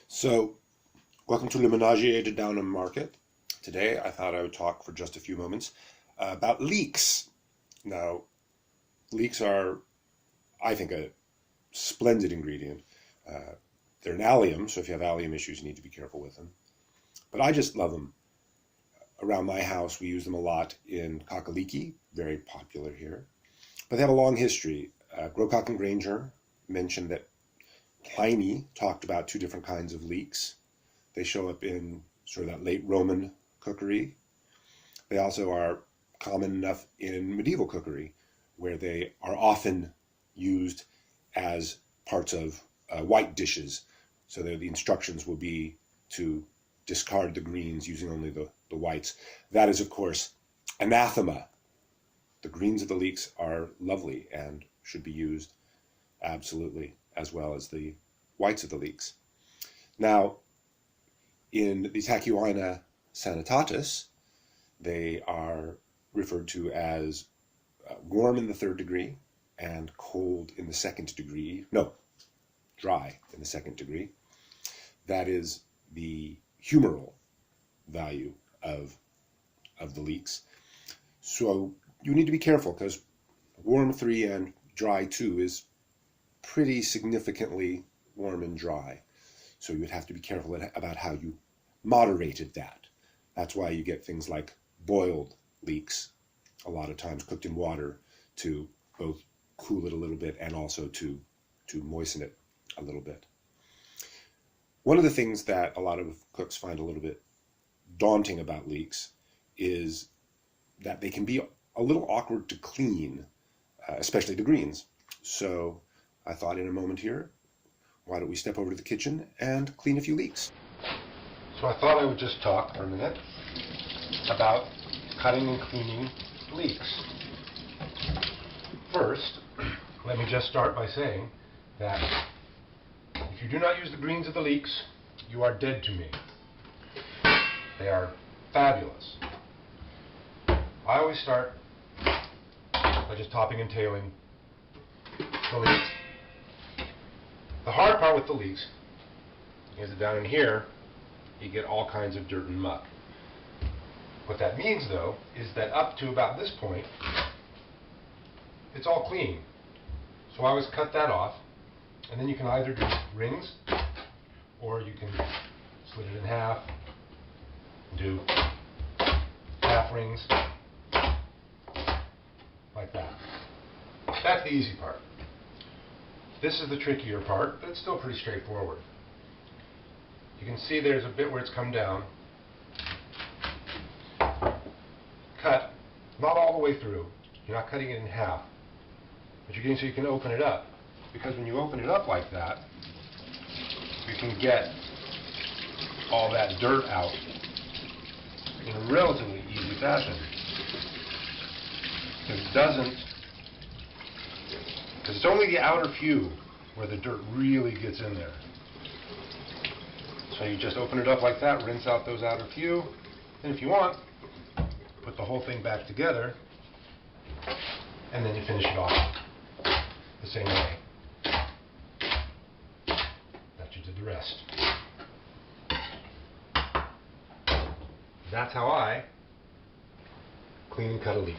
So, welcome to Le Ménagier de Downham Market. Today I thought I would talk for just a few moments about leeks. Now, leeks are, I think, a splendid ingredient. They're an allium, so if you have allium issues, you need to be careful with them. But I just love them. Around my house, we use them a lot in kakaliki, very popular here. But they have a long history. Grocock and Granger mentioned that Pliny talked about two different kinds of leeks. They show up in sort of that late Roman cookery. They also are common enough in medieval cookery, where they are often used as parts of white dishes. So the instructions will be to discard the greens using only the whites. That is, of course, anathema. The greens of the leeks are lovely and should be used absolutely, as well as the whites of the leeks. Now, in the Tachyoina sanitatis, they are referred to as warm in the 3rd degree and cold in the 2nd degree. No, dry in the 2nd degree. That is the humoral value of the leeks. So you need to be careful, because warm 3 and dry 2 is pretty significantly warm and dry. So you would have to be careful about how you moderated that. That's why you get things like boiled leeks, a lot of times cooked in water to both cool it a little bit and also to moisten it a little bit. One of the things that a lot of cooks find a little bit daunting about leeks is that they can be a little awkward to clean, especially the greens. So I thought in a moment here, why don't we step over to the kitchen and clean a few leeks? So I thought I would just talk for a minute about cutting and cleaning leeks. First, let me just start by saying that if you do not use the greens of the leeks, you are dead to me. They are fabulous. I always start by just topping and tailing the leeks. The hard part with the leeks is that down in here you get all kinds of dirt and muck. What that means, though, is that up to about this point it's all clean. So I always cut that off, and then you can either do rings or you can slit it in half and do half rings like that. That's the easy part. This is the trickier part, but it's still pretty straightforward. You can see there's a bit where it's come down. Cut, not all the way through. You're not cutting it in half, but you're getting so you can open it up. Because when you open it up like that, you can get all that dirt out in a relatively easy fashion. Because it's only the outer few where the dirt really gets in there. So you just open it up like that, rinse out those outer few, and if you want, put the whole thing back together, and then you finish it off the same way that you did the rest. That's how I clean and cut a leek.